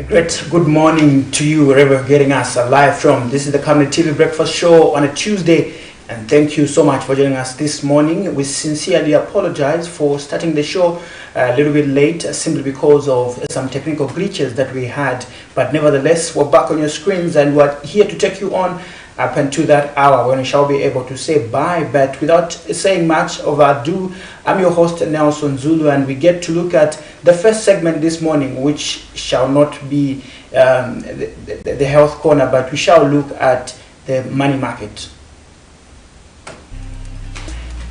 great good morning to you wherever you're getting us live from. This is the Camnet TV Breakfast Show on a Tuesday, and thank you so much for joining us this morning. We sincerely apologize for starting the show a little bit late simply because of some technical glitches that we had, but nevertheless we're back on your screens and we're here to take you on up until that hour when we shall be able to say bye. But without saying much of ado, I'm your host Nelson Zulu, and we get to look at the first segment this morning, which shall not be the health corner, but we shall look at the money market.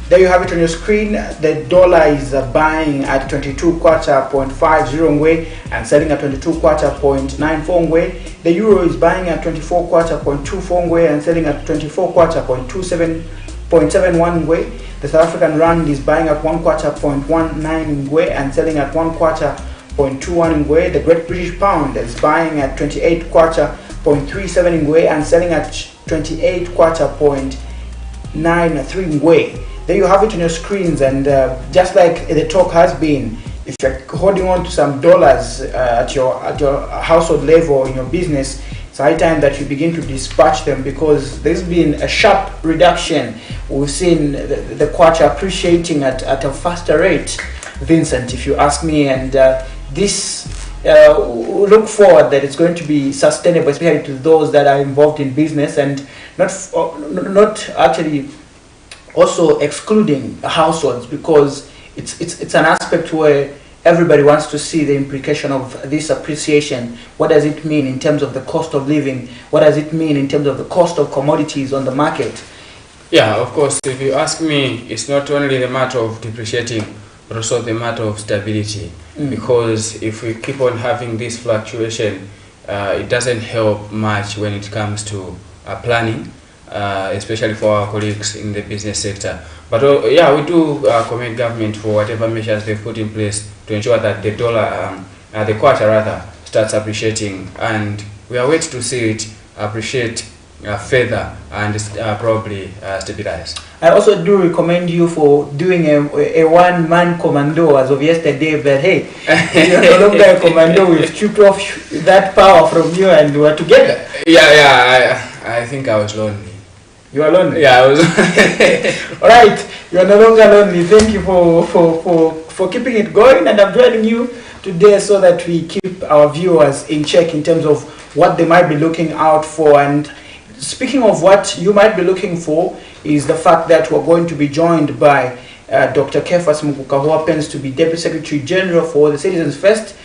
There you have it on your screen. The dollar is buying at 22.50 ngwe and selling at 22.94 ngwe. The euro is buying at 24.24 ngwe and selling at 24.27 ngwe. The South African rand is buying at 1.19 ngwe and selling at 1.21 ngwe. The Great British pound is buying at 28.37 ngwe and selling at 28.93 ngwe. There you have it on your screens, and just like the talk has been, if you're holding on to some dollars at your household level in your business, it's high time that you begin to dispatch them, because there's been a sharp reduction. We've seen the kwacha appreciating at a faster rate, Vincent, if you ask me, and this look forward that it's going to be sustainable, especially to those that are involved in business, and not actually also excluding households, because it's an aspect where everybody wants to see the implication of this appreciation. What does it mean in terms of the cost of living? What does it mean in terms of the cost of commodities on the market? Yeah, of course, if you ask me, it's not only the matter of depreciating, but also the matter of stability. Because if we keep on having this fluctuation, it doesn't help much when it comes to planning, especially for our colleagues in the business sector. But yeah, we do commend government for whatever measures they've put in place to ensure that the dollar, the kwacha rather, starts appreciating, and we are waiting to see it appreciate further and probably stabilize. I also do recommend you for doing a one-man commando as of yesterday, but hey, you're no longer a commando. We've stripped off that power from you and we're together. I think I was lonely. You are lonely? Yeah, I was. All right, you are no longer lonely. Thank you for keeping it going, and I'm joining you today so that we keep our viewers in check in terms of what they might be looking out for. And speaking of what you might be looking for, is the fact that we're going to be joined by Dr. Kefas Mukuka, who happens to be Deputy Secretary General for the Citizens First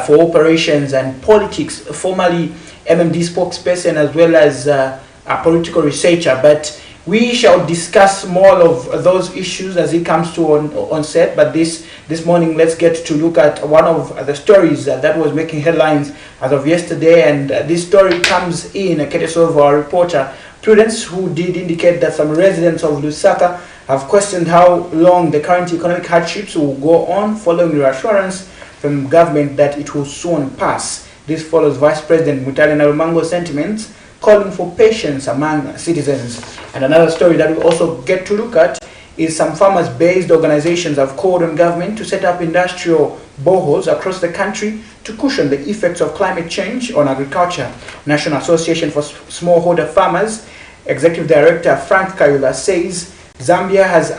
for Operations and Politics, formerly MMD spokesperson, as well as a political researcher. But we shall discuss more of those issues as it comes to on set. But this morning, let's get to look at one of the stories that was making headlines as of yesterday. And this story comes in a case of our reporter Prudence, who did indicate that some residents of Lusaka have questioned how long the current economic hardships will go on, following reassurance from government that it will soon pass. This follows Vice President Mutale Nalumango's sentiments calling for patience among citizens. And another story that we also get to look at is some farmers-based organizations have called on government to set up industrial boreholes across the country to cushion the effects of climate change on agriculture. National Association for Smallholder Farmers Executive Director Frank Kayula says Zambia has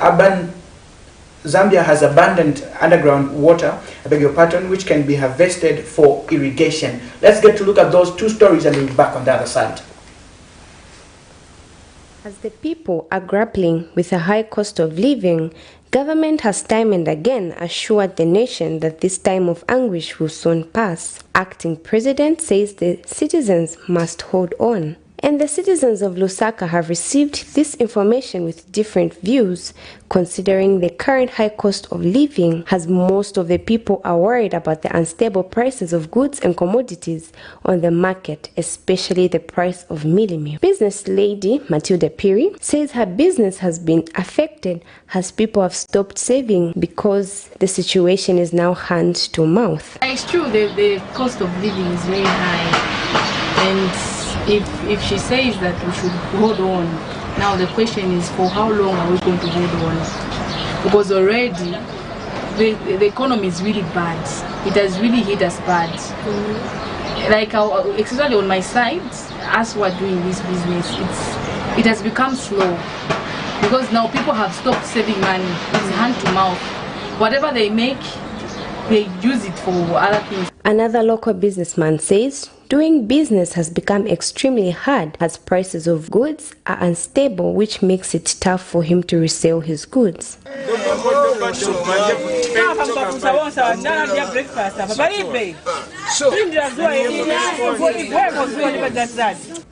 abundant underground water, which can be harvested for irrigation. Let's get to look at those two stories and we'll be back on the other side. As the people are grappling with a high cost of living, government has time and again assured the nation that this time of anguish will soon pass. Acting President says the citizens must hold on. And the citizens of Lusaka have received this information with different views, considering the current high cost of living, as most of the people are worried about the unstable prices of goods and commodities on the market, especially the price of mealie meal. Business lady Matilda Piri says her business has been affected as people have stopped saving because the situation is now hand to mouth. It's true, the cost of living is very high, and if she says that we should hold on, now the question is, for how long are we going to hold on? Because already the economy is really bad. It has really hit us bad. like especially on my side, as we're doing this business, it has become slow because now people have stopped saving money. It's hand to mouth. Whatever they make, they use it for other things. Another local businessman says doing business has become extremely hard as prices of goods are unstable, which makes it tough for him to resell his goods.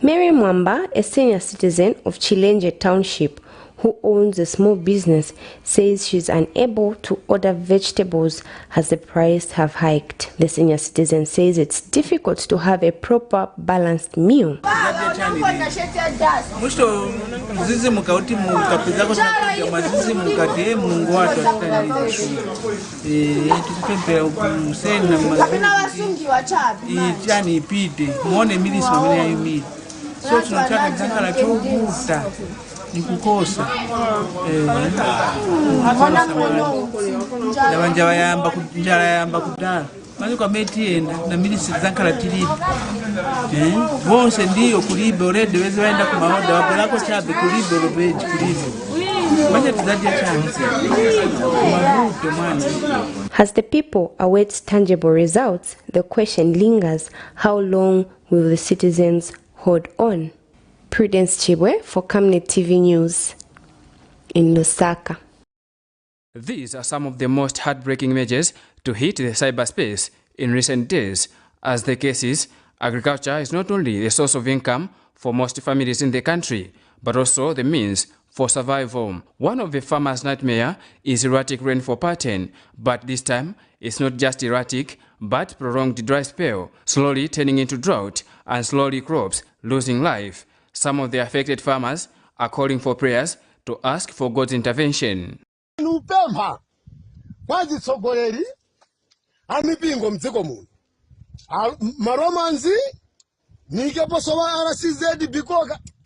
Mary Mwamba, a senior citizen of Chilenje Township, who owns a small business, says she's unable to order vegetables as the price have hiked. The senior citizen says it's difficult to have a proper balanced meal. As the people await tangible results, the question lingers: how long will the citizens hold on? Prudence Chibwe for Camnet TV News in Lusaka. These are some of the most heartbreaking measures to hit the cyberspace in recent days. As the case is, agriculture is not only the source of income for most families in the country, but also the means for survival. One of the farmers' nightmare is erratic rainfall pattern, but this time it's not just erratic, but prolonged dry spell, slowly turning into drought and slowly crops losing life. Some of the affected farmers are calling for prayers to ask for God's intervention.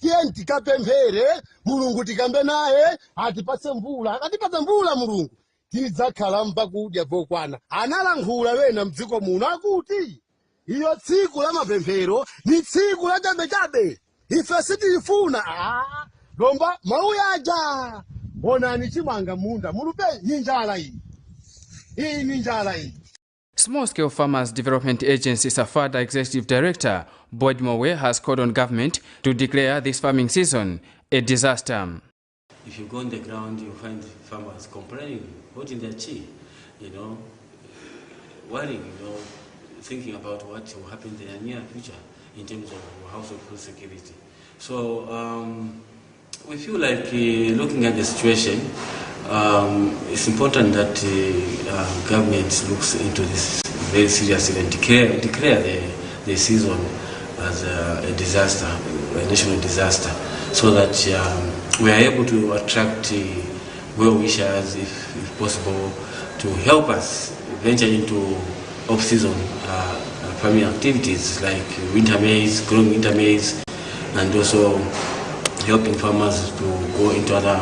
Kienti kapemphere mulungu tikambe naye atipatse mvula atipatse mvula mulungu tidzakhala mpakudya pokwana analankhula wena mdziko muno akuti iyo tsiku la mapemphero ni tsiku la chabe ife sitifuna lomba mau yaja onani chimanga munda mulupe ninjala iyi ninjala iyi. Small-scale Farmers Development Agency SAFADA Executive Director Boyd Mowe has called on government to declare this farming season a disaster. If you go on the ground, you find farmers complaining, holding their cheek, worrying, thinking about what will happen in the near future in terms of household food security. So we feel like looking at the situation, it's important that government looks into this very seriously and declare the season as a disaster, a national disaster, so that we are able to attract well-wishers, if possible, to help us venture into off-season farming activities like winter maize, growing winter maize, and also helping farmers to go into other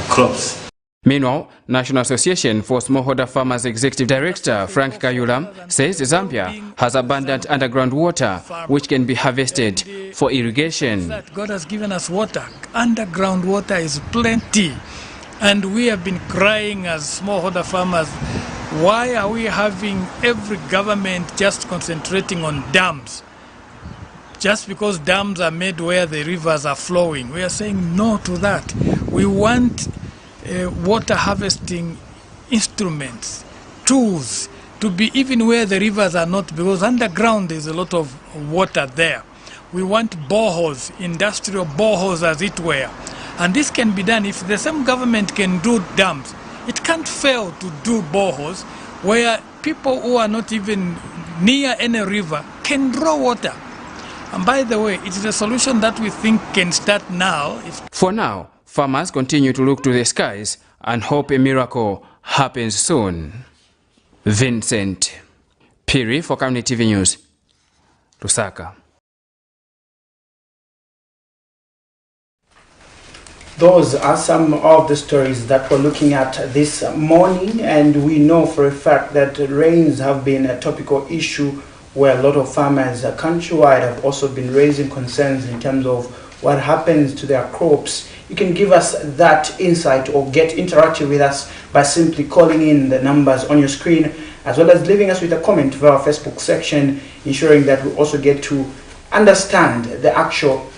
crops. Meanwhile, National Association for Smallholder Farmers Executive Director Frank Kayula says Zambia has abundant underground water which can be harvested for irrigation. God has given us water. Underground water is plenty. And we have been crying as smallholder farmers, why are we having every government just concentrating on dams? Just because dams are made where the rivers are flowing. We are saying no to that. We want water harvesting instruments, tools, to be even where the rivers are not, because underground there's a lot of water there. We want boreholes, industrial boreholes as it were. And this can be done if the same government can do dams. It can't fail to do boreholes where people who are not even near any river can draw water. And by the way, it is a solution that we think can start now. For now, farmers continue to look to the skies and hope a miracle happens soon. Vincent Piri for Camnet TV News, Lusaka. Those are some of the stories that we're looking at this morning, and we know for a fact that rains have been a topical issue where a lot of farmers countrywide have also been raising concerns in terms of what happens to their crops. You can give us that insight or get interactive with us by simply calling in the numbers on your screen, as well as leaving us with a comment via our Facebook section, ensuring that we also get to understand the actual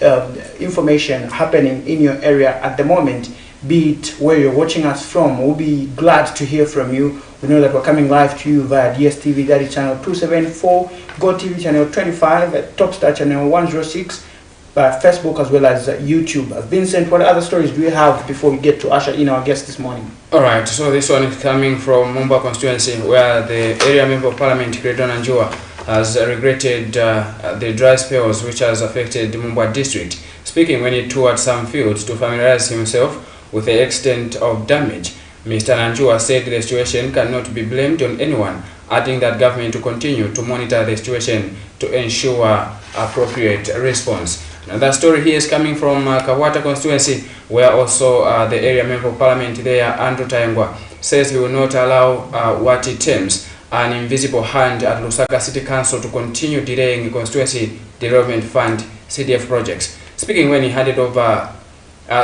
information happening in your area at the moment, be it where you're watching us from. We'll be glad to hear from you. We know that we're coming live to you via DSTV Daddy channel 274, GoTV channel 25, Topstar channel 106, Facebook as well as YouTube. Vincent, what other stories do we have before we get to usher in our guest this morning? Alright, so this one is coming from Mumba constituency, where the area member of parliament, Credo Nanjua, has regretted the dry spells which has affected the Mumba district. Speaking when he toured some fields to familiarize himself with the extent of damage, Mr. Nanjua said the situation cannot be blamed on anyone, adding that government to continue to monitor the situation to ensure appropriate response. Another story here is coming from Kawata constituency, where also the area member of parliament there, Andrew Tayangwa, says he will not allow what he terms an invisible hand at Lusaka City Council to continue delaying constituency development fund CDF projects. Speaking when he handed over,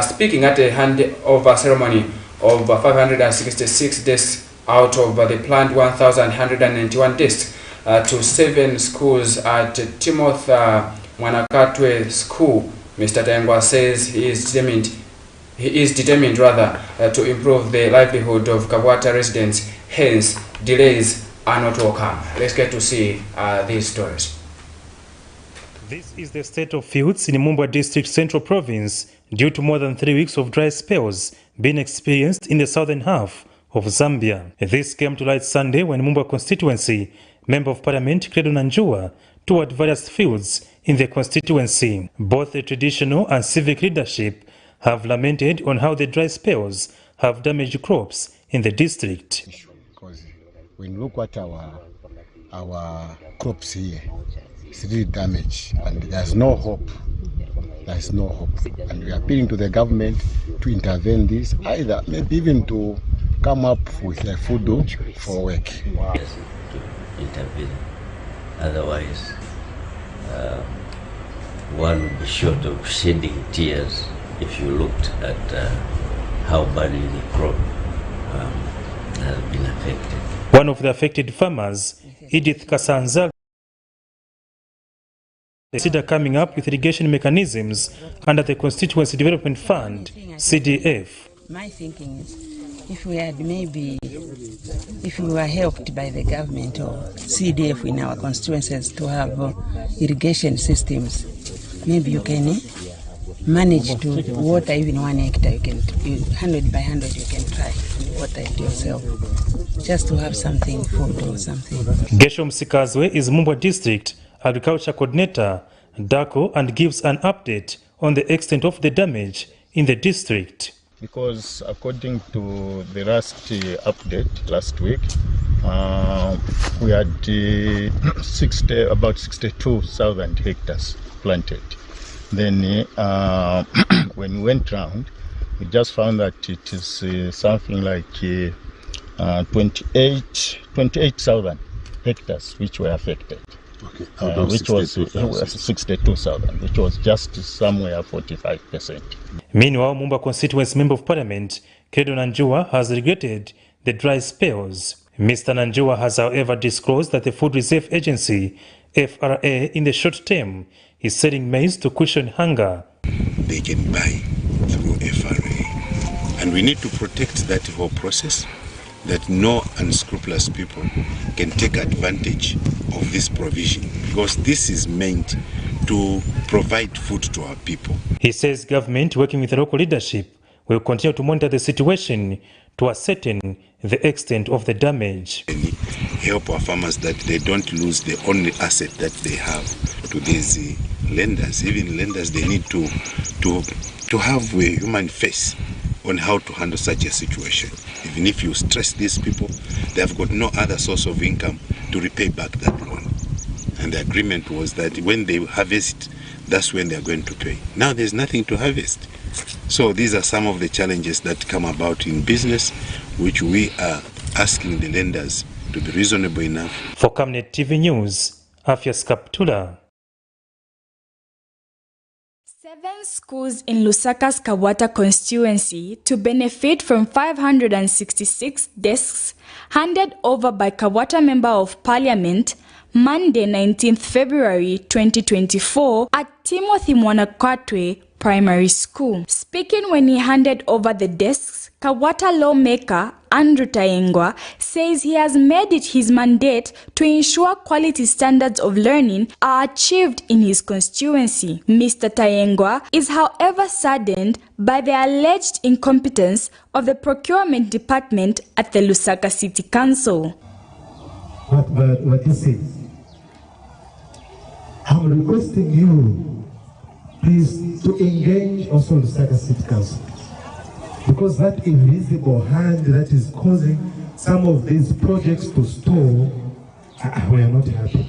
speaking at a handover ceremony of 566 desks out of the planned 1,191 desks to 7 schools at Timothy Mwanakatwe School, Mr. Tayangwa says he is determined to improve the livelihood of Kawata residents, hence delays are not welcome. Let's get to see these stories. This is the state of fields in Mumba District Central Province due to more than 3 weeks of dry spells being experienced in the southern half of Zambia. This came to light Sunday when Mumba constituency Member of Parliament Credo Nanjua toured various fields in the constituency. Both the traditional and civic leadership have lamented on how the dry spells have damaged crops in the district. Because when you look at our crops here, it's really damaged and there's no hope. There's no hope. And we are appealing to the government to intervene this, either maybe even to come up with a food for work. Yes, to intervene. Otherwise, one would be short of shedding tears if you looked at how badly the crop has been affected. One of the affected farmers, Edith Kasanza, consider coming up with irrigation mechanisms under the Constituency Development Fund, CDF. My thinking is, if we were helped by the government or CDF in our constituencies to have irrigation systems, maybe you can manage to water even 1 hectare. You can 100 by 100. You can try and water it yourself, just to have something, food or something. Gesho Msikazwe is Mumba District Agriculture Coordinator, DACO, and gives an update on the extent of the damage in the district. Because according to the last update last week, we had about 62,000 hectares planted. Then when we went round, we just found that it is something like 28,000 hectares which were affected. Okay. Which was 62,000, which was just somewhere 45%. Meanwhile, Mumba constituency Member of Parliament Credo Nanjua has regretted the dry spells. Mr. Nanjua has, however, disclosed that the Food Reserve Agency, FRA, in the short term is selling maize to cushion hunger. They can buy through FRA, and we need to protect that whole process, that no unscrupulous people can take advantage of this provision, because this is meant to provide food to our people. He says government, working with the local leadership, will continue to monitor the situation to ascertain the extent of the damage. Help our farmers that they don't lose the only asset that they have to these lenders. Even lenders, they need to have a human face on how to handle such a situation. Even if you stress these people, they have got no other source of income to repay back that loan. And the agreement was that when they harvest, that's when they're going to pay. Now there's nothing to harvest. So these are some of the challenges that come about in business, which we are asking the lenders to be reasonable enough. For Camnet TV News, Afias Kaptula. 7 schools in Lusaka's Kawata constituency to benefit from 566 desks handed over by Kawata Member of Parliament Monday 19th February 2024 at Timothy Mwanakatwe Primary School. Speaking when he handed over the desks, Kawata lawmaker Andrew Tayengwa says he has made it his mandate to ensure quality standards of learning are achieved in his constituency. Mr. Tayengwa is however saddened by the alleged incompetence of the procurement department at the Lusaka City Council. What is it? I'm requesting you, please, to engage also Lusaka City Council. Because that invisible hand that is causing some of these projects to stall, we are not happy.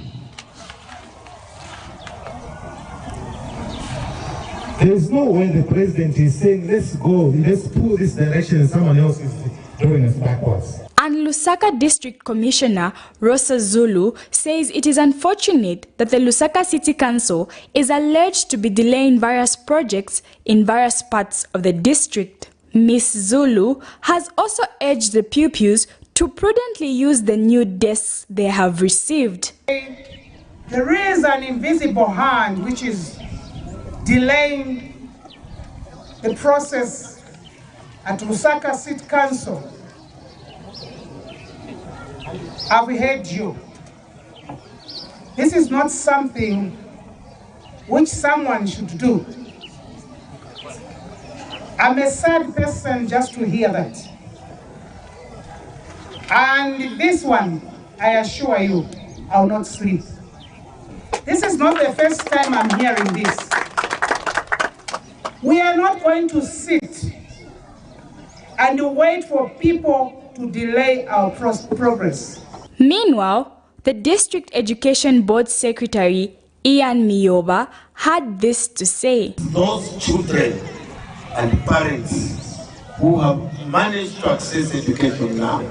There is no way the president is saying, let's go, let's pull this direction, and someone else is doing us backwards. And Lusaka District Commissioner Rosa Zulu says it is unfortunate that the Lusaka City Council is alleged to be delaying various projects in various parts of the district. Ms. Zulu has also urged the pupils to prudently use the new desks they have received. There is an invisible hand which is delaying the process at Lusaka City Council. I've heard you. This is not something which someone should do. I'm a sad person just to hear that. And this one, I assure you, I will not sleep. This is not the first time I'm hearing this. We are not going to sit and wait for people to delay our progress. Meanwhile, the District Education Board Secretary, Ian Miyoba, had this to say. Those children and parents who have managed to access education now,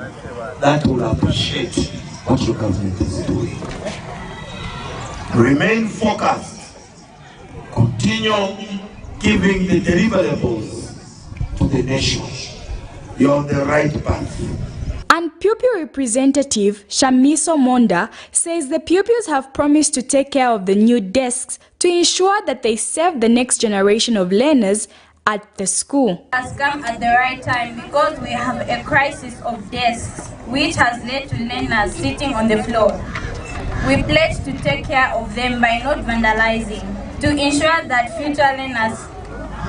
that will appreciate what your government is doing. Remain focused. Continue giving the deliverables to the nation. You're on the right path. And pupil representative Shamiso Monda says the pupils have promised to take care of the new desks to ensure that they serve the next generation of learners at the school. Has come at the right time because we have a crisis of desks which has led to learners sitting on the floor. We pledge to take care of them by not vandalizing, to ensure that future learners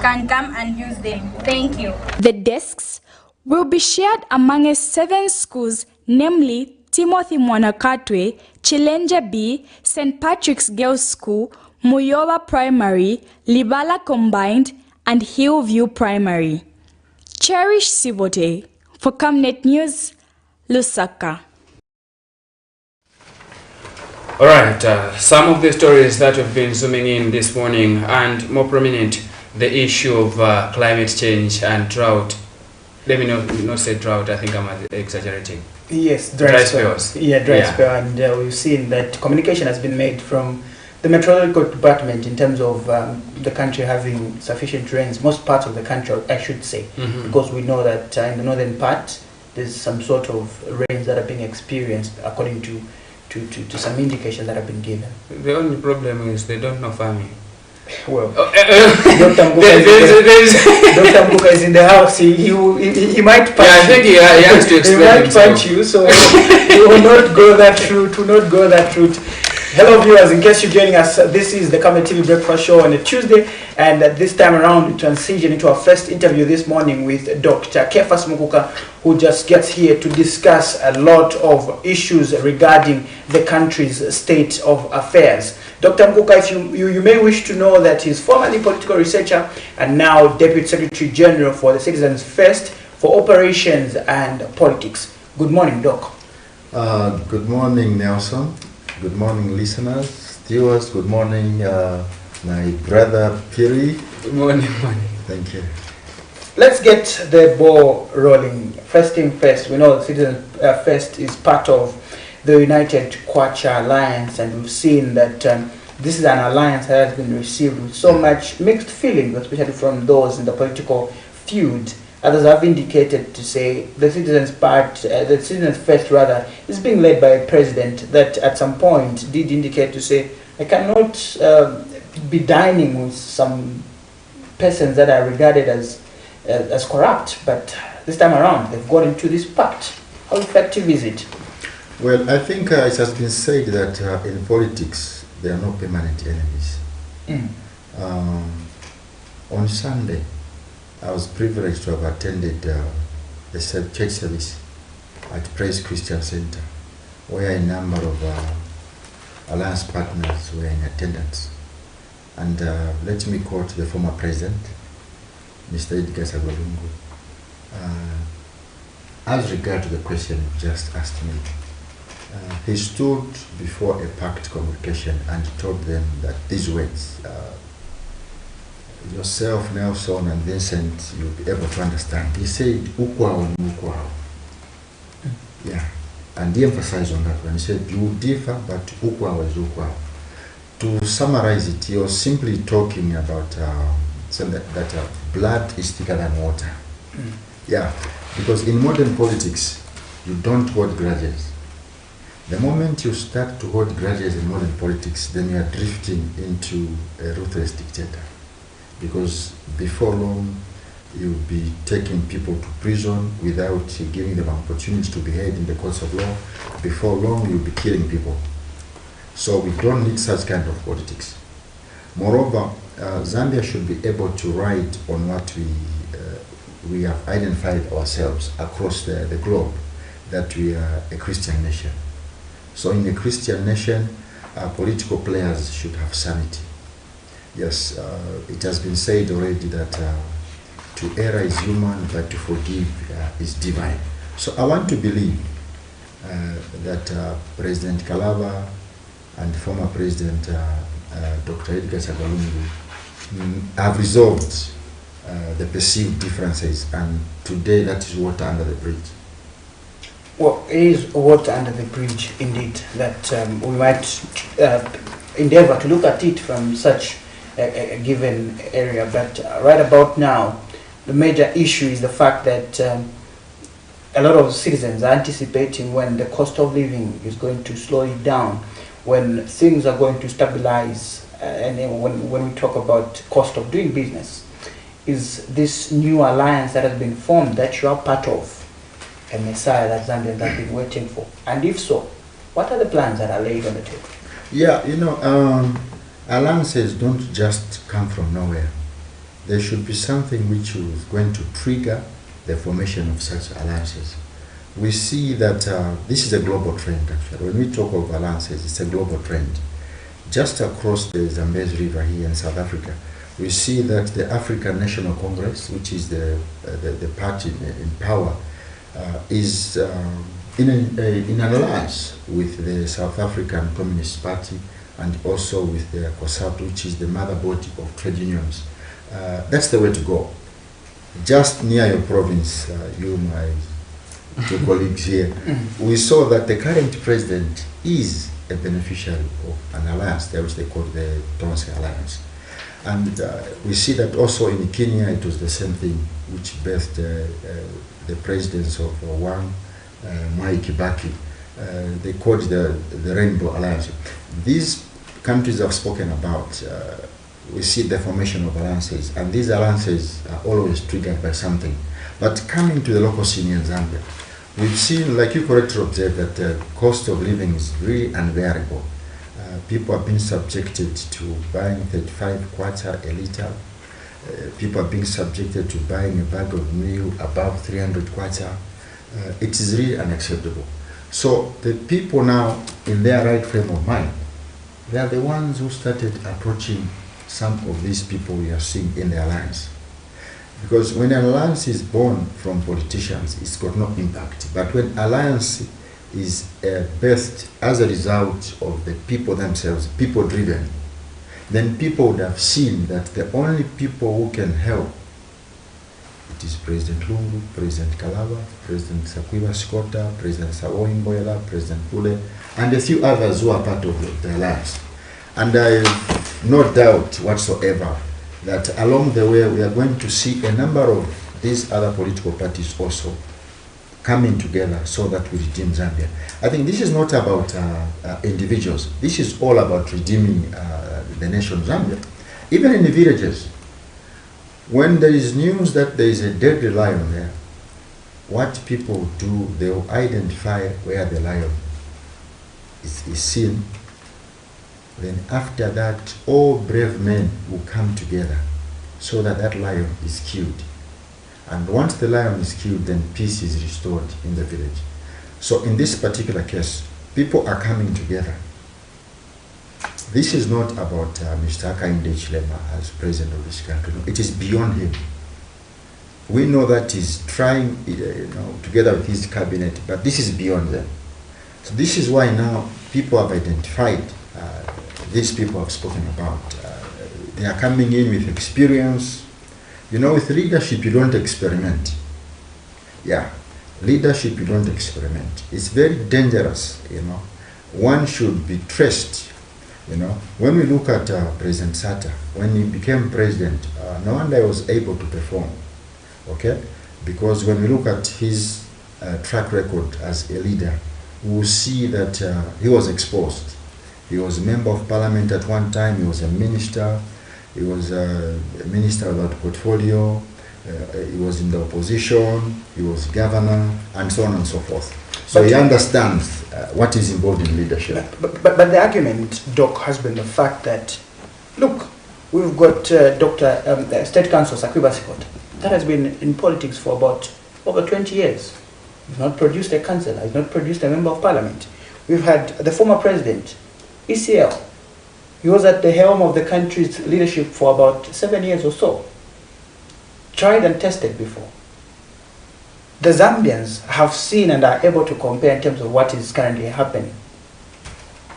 can come and use them. Thank you. The desks will be shared among 7 schools, namely Timothy Mwanakatwe, Chilenja B, St. Patrick's Girls' School, Muyoba Primary, Libala Combined, and Hillview Primary. Cherish Sibote for Camnet News, Lusaka. Alright, some of the stories that we've been zooming in this morning, and more prominent, the issue of climate change and drought. Let me not say drought, I think I'm exaggerating. Yes, dry spells. Yeah, dry spell, and we've seen that communication has been made from the meteorological department in terms of the country having sufficient rains, most parts of the country, I should say, because we know that in the northern part, there's some sort of rains that are being experienced according to some indications that have been given. The only problem is they don't know farming. Well, Dr. Mbuka is in the house. He might punch you. I think he has to explain he might punch you, so we will not go that route. Hello viewers, in case you're joining us, this is the Camnet TV Breakfast Show on a Tuesday, and this time around we transition into our first interview this morning with Dr. Kefas Mukuka, who just gets here to discuss a lot of issues regarding the country's state of affairs. Dr. Mukuka, if you may wish to know that he's formerly political researcher and now Deputy Secretary General for the Citizens First for Operations and Politics. Good morning, Doc. Good morning, Nelson. Good morning, listeners, viewers. Good morning, my brother Piri. Good morning. Thank you. Let's get the ball rolling. First thing first, we know Citizens First is part of the United Kwacha Alliance, and we've seen that this is an alliance that has been received with so much mixed feelings, especially from those in the political feud. Others have indicated to say the citizens' first rather, is being led by a president that at some point did indicate to say, I cannot be dining with some persons that are regarded as corrupt, but this time around they've got into this pact. How effective is it? Well, I think it has been said that in politics there are no permanent enemies. On Sunday, I was privileged to have attended a church service at Praise Christian Center, where a number of alliance partners were in attendance. And let me quote the former president, Mr. Edgar Sagolungu. As regard to the question you just asked me, he stood before a packed congregation and told them that these words, yourself, Nelson, and Vincent, you'll be able to understand. He said, ukwao ni ukwao. Yeah, and he emphasized on that one. He said, you differ, but ukwao is ukwao. To summarize it, he was simply talking about that blood is thicker than water. Yeah, because in modern politics, you don't hold grudges. The moment you start to hold grudges in modern politics, then you are drifting into a ruthless dictator. Because before long, you'll be taking people to prison without giving them an opportunity to be heard in the courts of law. Before long, you'll be killing people. So we don't need such kind of politics. Moreover, Zambia should be able to ride on what we have identified ourselves across the globe, that we are a Christian nation. So in a Christian nation, political players should have sanity. Yes, it has been said already that to err is human, but to forgive is divine. So I want to believe that President Kalaba and former President Dr. Edgar Sagalungu have resolved the perceived differences, and today that is water under the bridge. Well, it is water under the bridge indeed, that we might endeavor to look at it from such a given area, but right about now the major issue is the fact that a lot of citizens are anticipating when the cost of living is going to slow it down, when things are going to stabilize, and then when we talk about cost of doing business. Is this new alliance that has been formed that you are part of a messiah that Zambians have been waiting for? And if so, what are the plans that are laid on the table? Yeah, you know, alliances don't just come from nowhere. There should be something which is going to trigger the formation of such alliances. We see that this is a global trend actually. When we talk of alliances, it's a global trend. Just across the Zambezi River here in South Africa, we see that the African National Congress, which is the party in power, is in an alliance with the South African Communist Party, and also with the COSATU, which is the mother body of trade unions. That's the way to go. Just near your province, you, my two colleagues here, we saw that the current president is a beneficiary of an alliance, which they call the Tonse Alliance. And we see that also in Kenya, it was the same thing, which birthed the presidents of one, Mwai Kibaki. They called the Rainbow Alliance. These countries have spoken about, we see the formation of alliances, and these alliances are always triggered by something. But coming to the local scene in Zambia, we've seen, like you correctly observed, that the cost of living is really unbearable. People have been subjected to buying 35 kwacha a liter. People are being subjected to buying a bag of meal above 300 kwacha. It is really unacceptable. So the people now, in their right frame of mind, they are the ones who started approaching some of these people we are seeing in the alliance. Because when an alliance is born from politicians, it's got no impact. But when alliance is birthed as a result of the people themselves, people-driven, then people would have seen that the only people who can help It is President Lungu, President Kalaba, President Sakwiba Skota, President Sawo Mboela, President Kule, and a few others who are part of the alliance. And I have no doubt whatsoever that along the way we are going to see a number of these other political parties also coming together so that we redeem Zambia. I think this is not about individuals. This is all about redeeming the nation Zambia. Even in the villages, when there is news that there is a dead lion there, what people do, they will identify where the lion is seen. Then after that, all brave men will come together so that that lion is killed. And once the lion is killed, then peace is restored in the village. So in this particular case, people are coming together. This is not about Mr. Hakainde Hichilema as president of this country. No, it is beyond him. We know that he's trying, together with his cabinet, but this is beyond them. So this is why now people have identified, these people have spoken about. They are coming in with experience. With leadership, you don't experiment. Yeah, leadership, you don't experiment. It's very dangerous, One should be traced. When we look at President Sata, when he became president, no wonder he was able to perform, okay? Because when we look at his track record as a leader, we will see that he was exposed. He was a member of parliament at one time, he was a minister, he was a minister without portfolio, he was in the opposition, he was governor, and so on and so forth. So he understands what is involved in leadership. But the argument, Doc, has been the fact that, look, we've got State Council Sakwiba Sikota. That has been in politics for about over 20 years. He's not produced a councillor, he's not produced a member of parliament. We've had the former president, ECL. He was at the helm of the country's leadership for about 7 years or so. Tried and tested before. The Zambians have seen and are able to compare in terms of what is currently happening.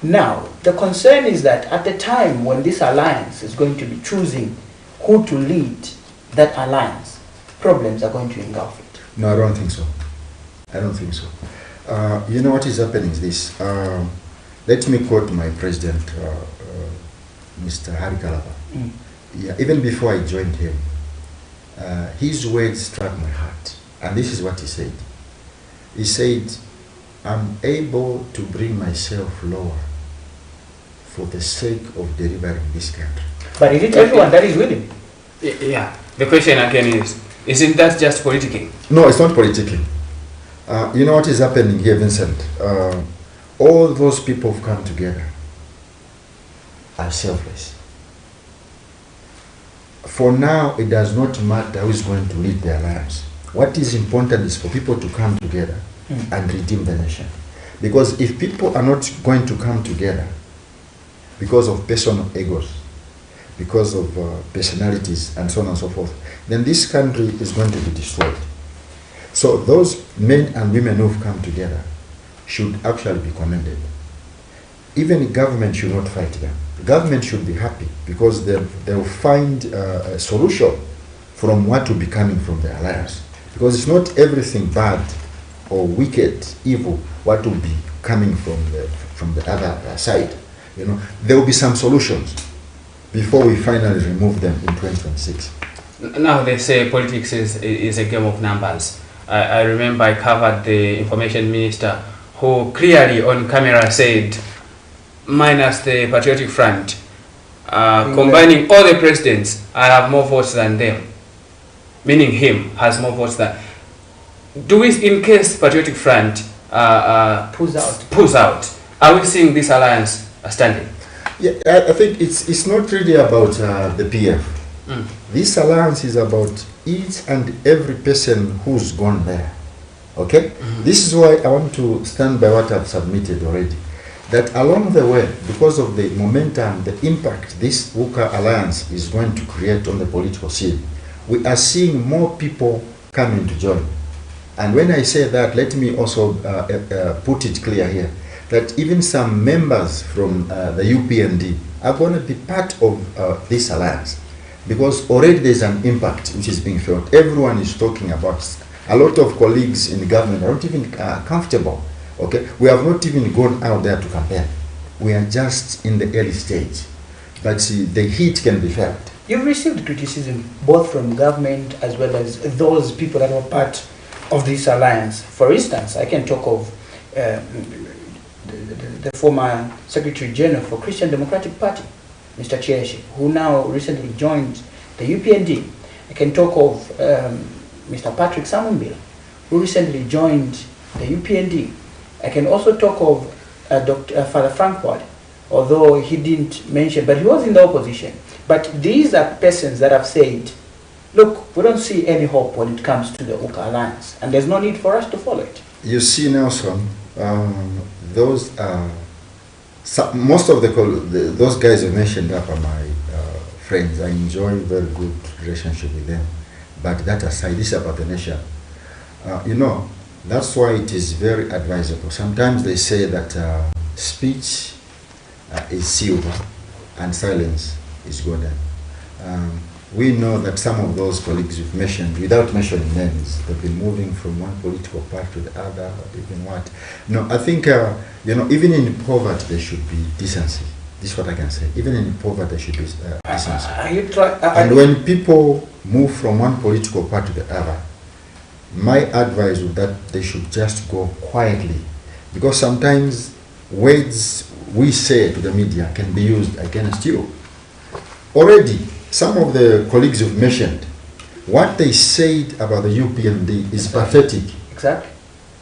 Now, the concern is that at the time when this alliance is going to be choosing who to lead that alliance, problems are going to engulf it. No, I don't think so. I don't think so. What is happening is this. Let me quote my president, Mr. Hari Kalaba. Yeah, even before I joined him, his words struck my heart. And this is what he said. He said, I'm able to bring myself lower for the sake of delivering this country. But is it everyone that is willing? Yeah. The question again isn't that just politicking? No, it's not politicking. You know what is happening here, Vincent? All those people who've come together are selfless. For now, it does not matter who is going to lead the alliance. What is important is for people to come together and redeem the nation. Because if people are not going to come together because of personal egos, because of personalities and so on and so forth, then this country is going to be destroyed. So those men and women who have come together should actually be commended. Even the government should not fight them. The government should be happy because they'll find a solution from what will be coming from the alliance. Because it's not everything bad or wicked, evil, what will be coming from the other side. There will be some solutions before we finally remove them in 2026. Now they say politics is a game of numbers. I remember I covered the information minister who clearly on camera said, minus the Patriotic Front, combining all the presidents, I have more votes than them. Meaning him has more votes than. Do we, in case Patriotic Front pulls out, are we seeing this alliance standing? Yeah, I think it's not really about the PF. This alliance is about each and every person who's gone there. Okay? This is why I want to stand by what I've submitted already. That along the way, because of the momentum, the impact this WUKA alliance is going to create on the political scene, we are seeing more people coming to join. And when I say that, let me also put it clear here, that even some members from the UPND are going to be part of this alliance. because already there's an impact which is being felt. Everyone is talking about it. A lot of colleagues in the government are not even comfortable. Okay, we have not even gone out there to campaign. We are just in the early stage, but see, the heat can be felt. You've received criticism both from government as well as those people that were part of this alliance. For instance, I can talk of the former Secretary General for Christian Democratic Party, Mr. Chereshi, who now recently joined the UPND. I can talk of Mr. Patrick Samumbila, who recently joined the UPND. I can also talk of Father Frank Ward, although he didn't mention, but he was in the opposition. But these are persons that have said, look, we don't see any hope when it comes to the UCA alliance, and there's no need for us to follow it. You see, Nelson, those most of those guys you mentioned up are my friends. I enjoy very good relationship with them. But that aside, this is about the nation. You know, that's why it is very advisable. Sometimes they say that speech is silver and silence is golden. We know that some of those colleagues you've mentioned, without mentioning names, they've been moving from one political party to the other, even what. No, I think, you know, even in poverty, there should be decency. This is what I can say. Even in poverty, there should be decency. And when people move from one political party to the other, my advice would that they should just go quietly. Because sometimes words we say to the media can be used against you. Already, some of the colleagues you've mentioned, what they said about the UPND is pathetic. Exactly.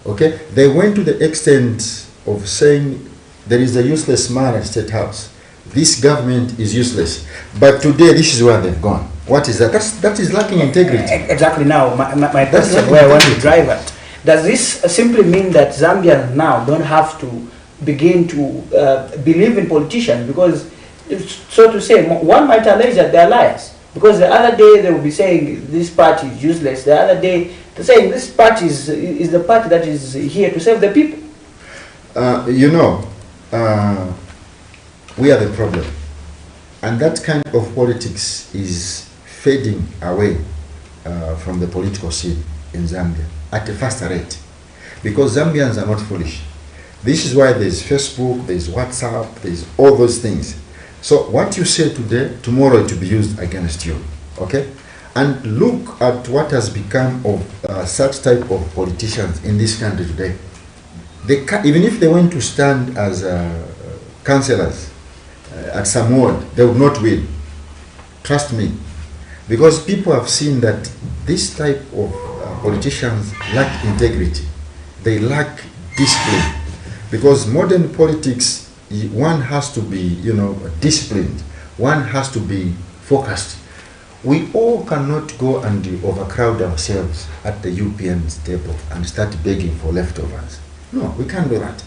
Okay? They went to the extent of saying there is a useless man at State House. This government is useless. But today, this is where they've gone. What is that? That is lacking integrity. Exactly. Now, my question where I want to drive at. Does this simply mean that Zambians now don't have to begin to believe in politicians? Because, so to say, one might allege that they're liars. Because the other day they will be saying this party is useless. The other day they're saying this party is the party that is here to serve the people. You know, we are the problem. And that kind of politics is fading away from the political scene in Zambia at a faster rate. Because Zambians are not foolish. This is why there's Facebook, there's WhatsApp, there's all those things. So what you say today, tomorrow it will be used against you. Okay? And look at what has become of such type of politicians in this country today. They even if they went to stand as councillors at some ward, they would not win. Trust me. Because people have seen that this type of politicians lack integrity. They lack discipline. Because modern politics, one has to be, you know, disciplined. One has to be focused. We all cannot go and overcrowd ourselves at the UPN's table and start begging for leftovers. No, we can't do that.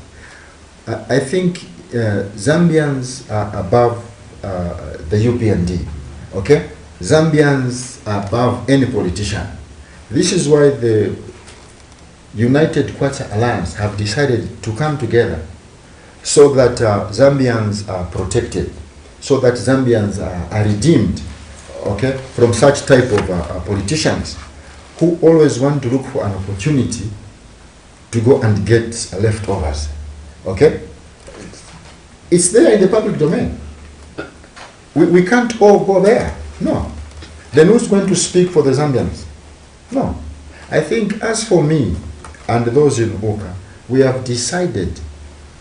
I think Zambians are above the UPND, okay? Zambians are above any politician. This is why the United Kwacha Alliance have decided to come together so that Zambians are protected, so that Zambians are redeemed, okay, from such type of politicians who always want to look for an opportunity to go and get leftovers, okay? It's there in the public domain. We can't all go there, no. Then who's going to speak for the Zambians? No. I think as for me and those in Oka, we have decided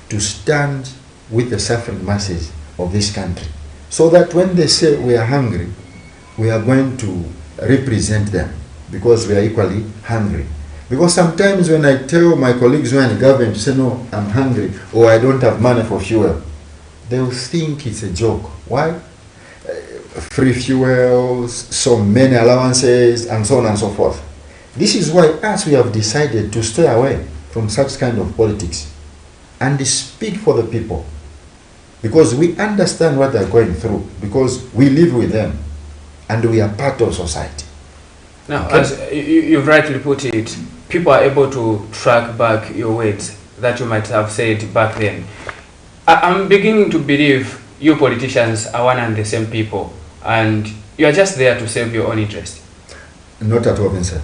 to stand with the suffering masses of this country, so that when they say we are hungry, we are going to represent them, because we are equally hungry. Because sometimes when I tell my colleagues who are in government, say no, I'm hungry, or I don't have money for fuel, they will think it's a joke. Why? Free fuels, so many allowances, and so on and so forth. This is why us, we have decided to stay away from such kind of politics and speak for the people, because we understand what they're going through, because we live with them and we are part of society. Now, Okay? as you've rightly put it, people are able to track back your words that you might have said back then. I'm beginning to believe you politicians are one and the same people, and You are just there to serve your own interest. Not at all, Vincent.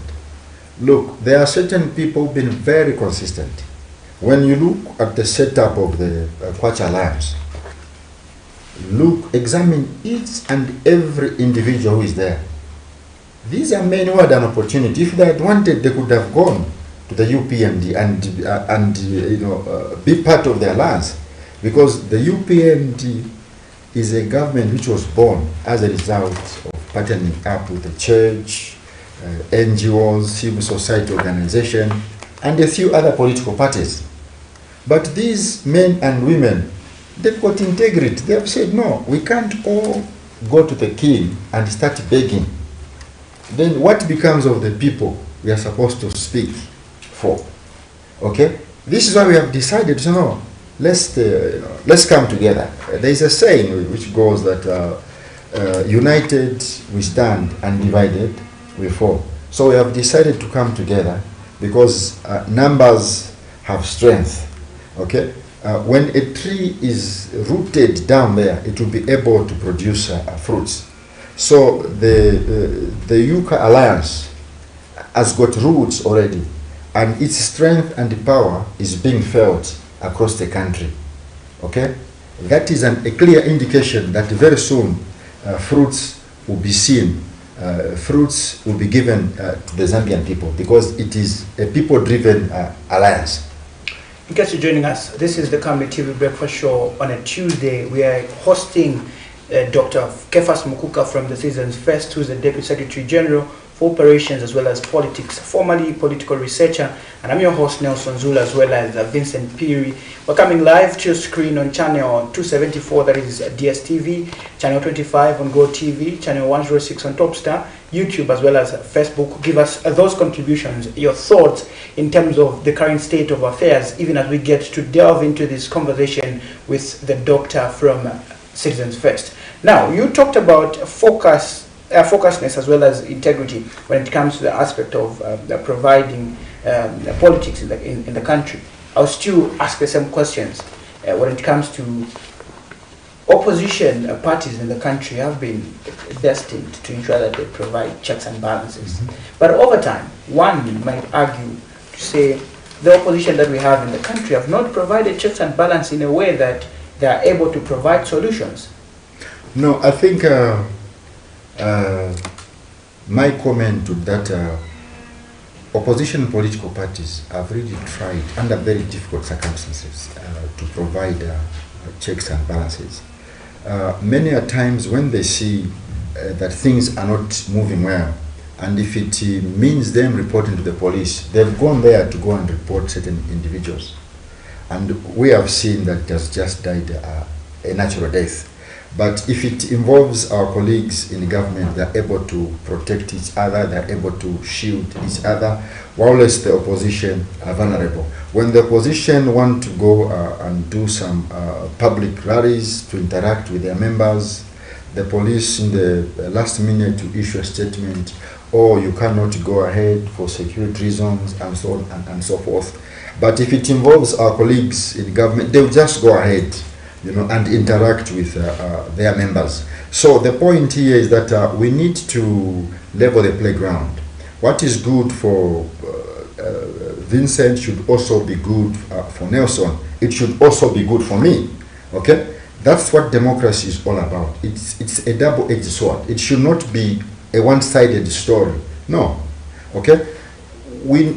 Look, there are certain people who've been very consistent. When you look at the setup of the Kwacha Alliance, examine each and every individual who is there. These are men who had an opportunity. If they had wanted, they could have gone to the UPND and be part of the alliance, because the UPND is a government which was born as a result of partnering up with the church, NGOs, civil society organization, and a few other political parties. But these men and women, they've got integrity. They have said, no, we can't all go to the king and start begging. Then what becomes of the people we are supposed to speak for? Okay? This is why we have decided, no, let's come together. There is a saying which goes that united we stand and divided we fall. So we have decided to come together because numbers have strength. Okay? When a tree is rooted down there, it will be able to produce fruits. So the Yuka Alliance has got roots already, and its strength and power is being felt across the country. Okay? That is a clear indication that very soon fruits will be seen, fruits will be given to the Zambian people, because it is a people-driven alliance. In case you're joining us, this is the Camnet TV Breakfast Show on a Tuesday. We are hosting Dr. Kefas Mukuka from the Citizens First, who is the Deputy Secretary General for Operations as well as Politics, formerly political researcher. And I'm your host, Nelson Zula, as well as Vincent Piri. We're coming live to your screen on channel 274, that is DSTV, channel 25 on GoTV, channel 106 on Topstar, YouTube, as well as Facebook. Give us those contributions, your thoughts in terms of the current state of affairs, even as we get to delve into this conversation with the doctor from Citizens First. Now, you talked about focusedness as well as integrity when it comes to the aspect of providing politics in the country. I'll still ask the same questions when it comes to opposition parties in the country have been destined to ensure that they provide checks and balances. But over time, one might argue to say the opposition that we have in the country have not provided checks and balance in a way that they are able to provide solutions. No, I think my comment to that, opposition political parties have really tried under very difficult circumstances to provide checks and balances. Many a times when they see that things are not moving well, and if it means them reporting to the police, they've gone there to go and report certain individuals. And we have seen that it has just died a natural death. But if it involves our colleagues in the government, they're able to protect each other, they're able to shield each other, whilst the opposition are vulnerable. When the opposition want to go and do some public rallies to interact with their members, the police in the last minute to issue a statement, or you cannot go ahead for security reasons, and so on and so forth. But if it involves our colleagues in government, they'll just go ahead, and interact with their members. So the point here is that we need to level the playground. What is good for Vincent should also be good for Nelson. It should also be good for me. Okay? That's what democracy is all about. It's a double-edged sword. It should not be a one-sided story. No. Okay?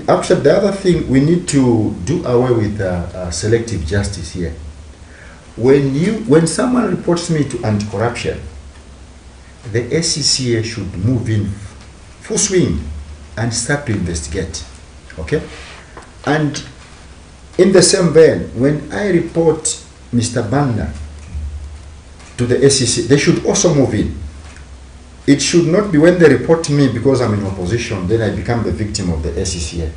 Actually, the other thing, we need to do away with selective justice here. When someone reports me to anti-corruption, the SCCA should move in full swing and start to investigate. Okay? And in the same vein, when I report Mr. Banda to the SCCA, they should also move in. It should not be when they report me because I'm in opposition, then I become the victim of the SCCA.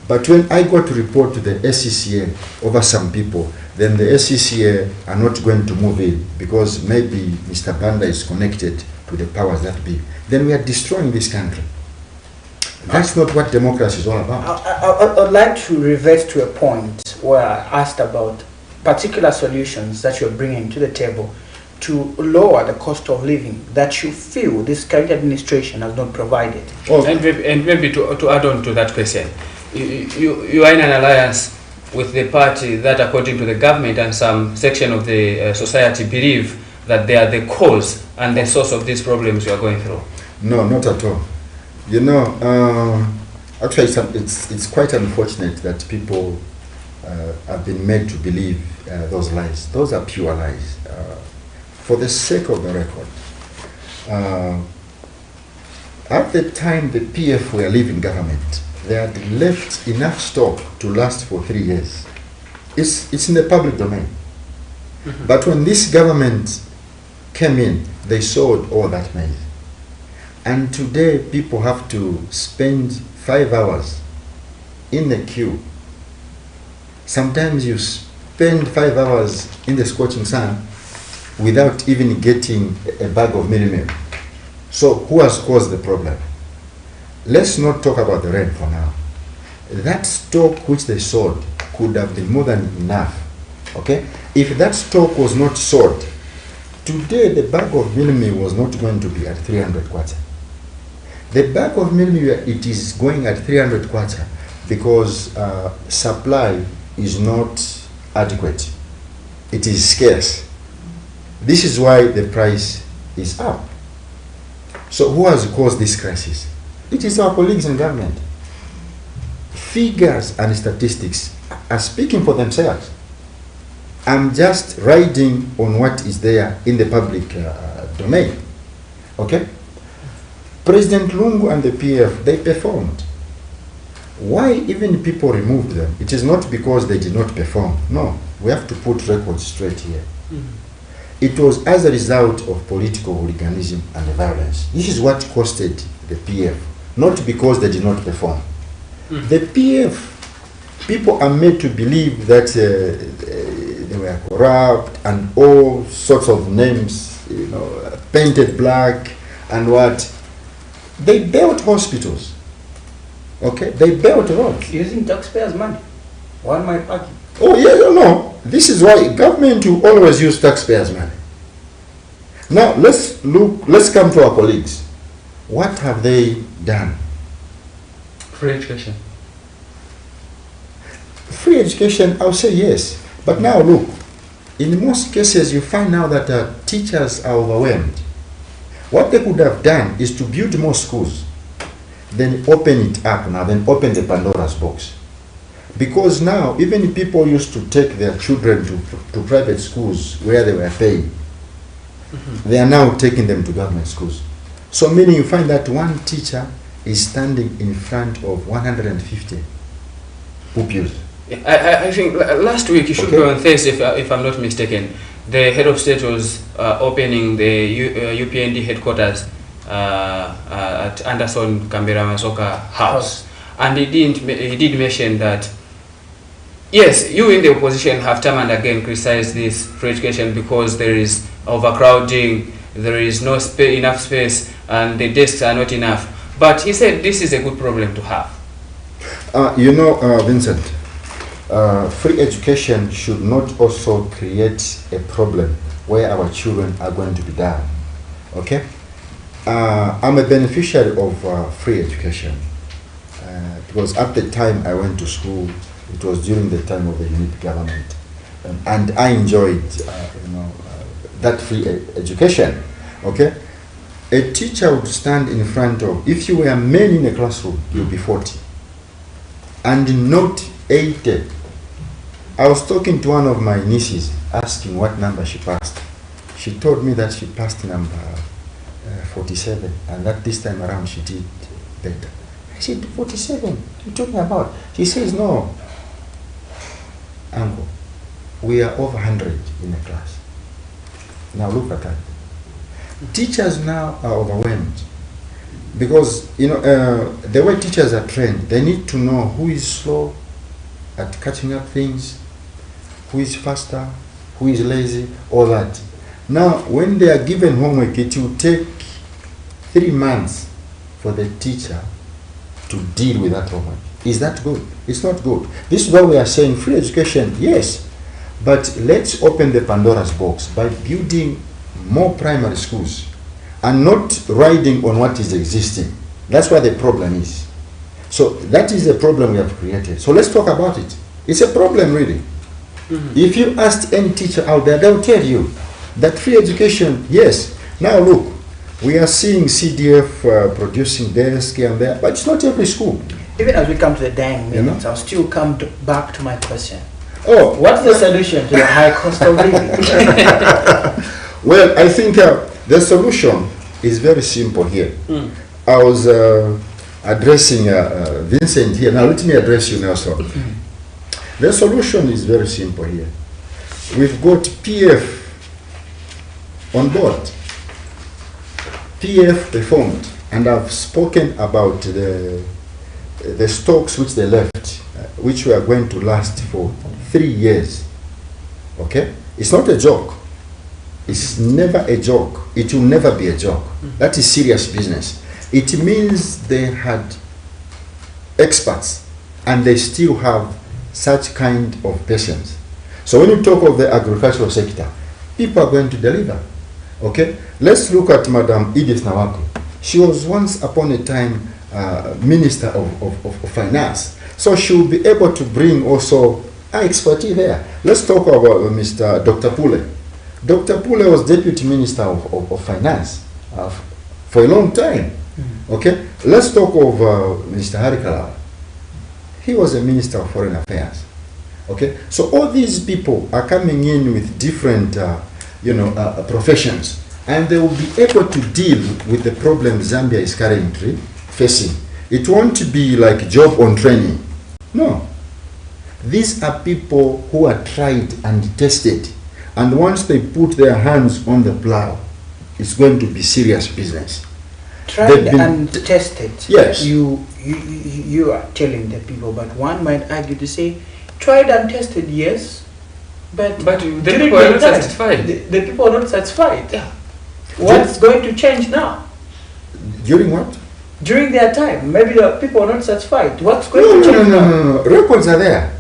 But when I go to report to the SCCA over some people, then the SCCA are not going to move in because maybe Mr. Banda is connected to the powers that be. Then we are destroying this country. That's not what democracy is all about. I'd like to revert to a point where I asked about particular solutions that you're bringing to the table to lower the cost of living that you feel this current administration has not provided? And maybe to add on to that question, you are in an alliance with the party that, according to the government and some section of the society, believe that they are the cause and the source of these problems you are going through. No, not at all. You know, actually it's quite unfortunate that people have been made to believe those lies. Those are pure lies. For the sake of the record, at the time the PF were leaving government, they had left enough stock to last for 3 years. It's in the public domain. But when this government came in, they sold all that maize. And today people have to spend 5 hours in the queue. Sometimes you spend 5 hours in the scorching sun without even getting a bag of meal. So who has caused the problem? Let's not talk about the rent for now. That stock which they sold could have been more than enough. Okay? If that stock was not sold, today the bag of meal was not going to be at 300 kwacha. The bag of meal, it is going at 300 kwacha because supply is not adequate. It is scarce. This is why the price is up. So who has caused this crisis? It is our colleagues in government. Figures and statistics are speaking for themselves. I'm just riding on what is there in the public domain. Okay? President Lungu and the PF, they performed. Why even people removed them? It is not because they did not perform. No, we have to put records straight here. It was as a result of political hooliganism and violence. This is what costed the PF, not because they did not perform. The PF, people are made to believe that they were corrupt and all sorts of names, you know, painted black and what. They built hospitals. Okay, they built roads. Using taxpayers' money. Why am I parking? Oh yeah, no. This is why government will always use taxpayers' money. Now let's come to our colleagues. What have they done? Free education. Free education, I'll say yes. But now look, in most cases you find now that teachers are overwhelmed. What they could have done is to build more schools, then open it up now, then open the Pandora's box. Because now, even people used to take their children to private schools where they were paying. They are now taking them to government schools. So meaning you find that one teacher is standing in front of 150 pupils. I think last week, you should go on Thursday, if I'm not mistaken, the head of state was opening the UPND headquarters at Anderson Kambera Masoka house. And he did mention that, yes, you in the opposition have time and again criticized this free education because there is overcrowding, there is no enough space, and the desks are not enough. But he said this is a good problem to have. You know, Vincent, free education should not also create a problem where our children are going to be down. Okay? I'm a beneficiary of free education because at the time I went to school, it was during the time of the unit government, and I enjoyed, that free education. Okay, a teacher would stand in front of, if you were men in a classroom, you'll be 40, and not 80. I was talking to one of my nieces, asking what number she passed. She told me that she passed number 47, and that this time around she did better. I said, 47, what are you talking about? She says, no, uncle, we are over 100 in a class. Now look at that. Teachers now are overwhelmed because, the way teachers are trained, they need to know who is slow at catching up things, who is faster, who is lazy, all that. Now, when they are given homework, it will take 3 months for the teacher to deal with that homework. Is that good? It's not good. This is why we are saying free education, yes, but let's open the Pandora's box by building more primary schools and not riding on what is existing. That's where the problem is. So that is a problem we have created. So let's talk about it. It's a problem really. If you ask any teacher out there, they'll tell you that free education, yes. Now look, we are seeing CDF producing desks here and there, but it's not every school. Even as we come to the dying minutes, I'll still come back to my question. Oh, what's the solution to the high cost of living? Well, I think the solution is very simple here. I was addressing Vincent here. Now let me address you, Nelson. The solution is very simple here. We've got PF on board. PF reformed, and I've spoken about the stocks which they left, which were going to last for 3 years. Okay? It's not a joke. It's never a joke. It will never be a joke. That is serious business. It means they had experts and they still have such kind of patience. So when you talk of the agricultural sector, people are going to deliver. Okay? Let's look at Madam Edith Nawako. She was once upon a time Minister of Finance. So she will be able to bring also expertise there. Let's talk about Mr. Dr. Pule. Dr. Pule was Deputy Minister of Finance for a long time. Okay? Let's talk of Mr. Harikalawa. He was a Minister of Foreign Affairs. Okay? So all these people are coming in with different professions, and they will be able to deal with the problem Zambia is currently facing. It won't be like job on training. No. These are people who are tried and tested, and once they put their hands on the plow, it's going to be serious business. Tried and tested. Yes. You are telling the people, but one might argue to say, tried and tested, yes, but the people are not satisfied. The people are not satisfied. Yeah. What's going to change now? During what? During their time. Maybe the people are not satisfied. What's going to change now? No. Records are there.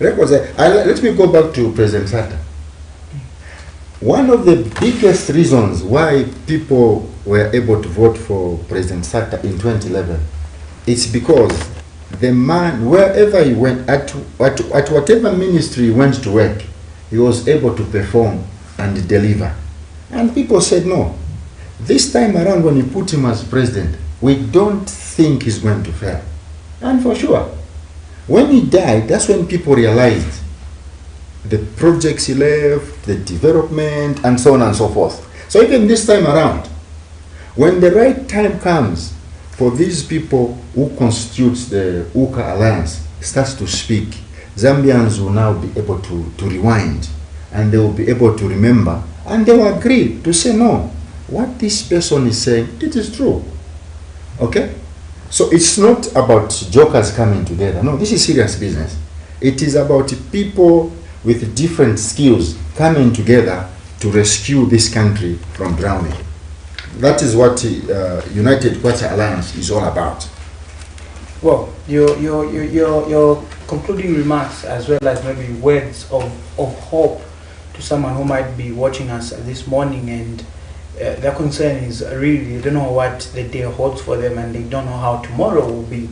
Records are. Let me go back to President Sata. One of the biggest reasons why people were able to vote for President Sata in 2011 is because the man, wherever he went, at whatever ministry he went to work, he was able to perform and deliver. And people said, no, this time around when you put him as president, we don't think he's going to fail. And for sure, when he died, that's when people realized the projects he left, the development, and so on and so forth. So even this time around, when the right time comes for these people who constitutes the UCA Alliance starts to speak, Zambians will now be able to rewind, and they will be able to remember, and they will agree to say, no, what this person is saying, it is true. Okay? So it's not about jokers coming together. No, this is serious business. It is about people with different skills coming together to rescue this country from drowning. That is what United Kwacha Alliance is all about. Well, your concluding remarks, as well as maybe words of hope to someone who might be watching us this morning, and their concern is really they don't know what the day holds for them, and they don't know how tomorrow will be.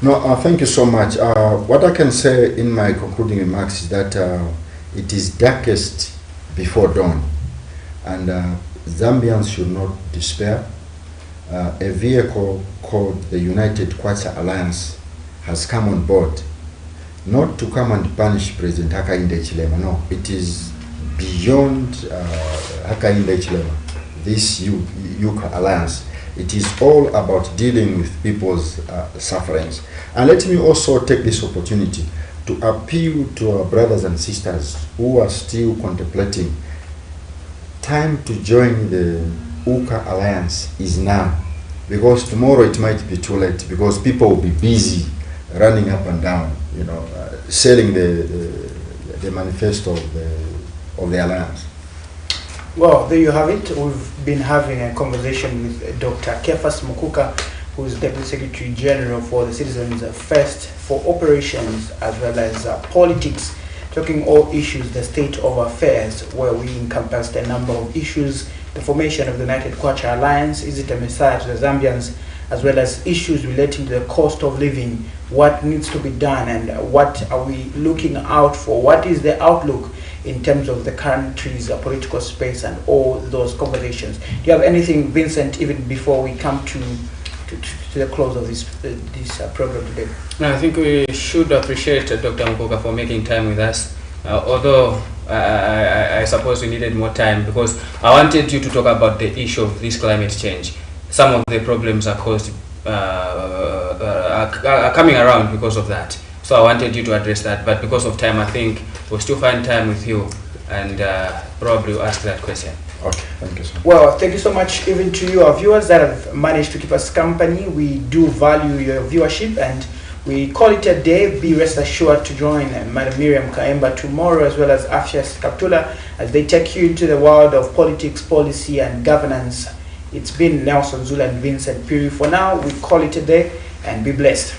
No, thank you so much. What I can say in my concluding remarks is that it is darkest before dawn, and Zambians should not despair. A vehicle called the United Kwacha Alliance has come on board, not to come and punish President Hakainde Hichilema. No, it is beyond Hakainde Hichilema, this UCA Alliance. It is all about dealing with people's sufferings. And let me also take this opportunity to appeal to our brothers and sisters who are still contemplating. Time to join the UCA Alliance is now, because tomorrow it might be too late, because people will be busy running up and down, selling the manifesto of the Alliance. Well, there you have it. We've been having a conversation with Dr. Kefas Mukuka, who is Deputy Secretary General for the Citizens First for Operations as well as Politics. talking all issues, the state of affairs, where we encompassed a number of issues, the formation of the United Kwacha Alliance, is it a messiah to the Zambians, as well as issues relating to the cost of living, what needs to be done, and what are we looking out for, what is the outlook in terms of the country's political space, and all those conversations. Do you have anything, Vincent, even before we come to the close of this program today? No, I think we should appreciate Dr. Mukoka for making time with us, although I suppose we needed more time, because I wanted you to talk about the issue of this climate change. Some of the problems are caused, are coming around because of that. So I wanted you to address that, but because of time, I think we'll still find time with you, and probably we'll ask that question. Okay, thank you so much. Well, thank you so much even to you, our viewers, that have managed to keep us company. We do value your viewership, and we call it a day. Be rest assured to join Madam Miriam Kaemba tomorrow, as well as Afshias Kaptula, as they take you into the world of politics, policy, and governance. It's been Nelson Zula and Vincent Piri. For now, we call it a day, and be blessed.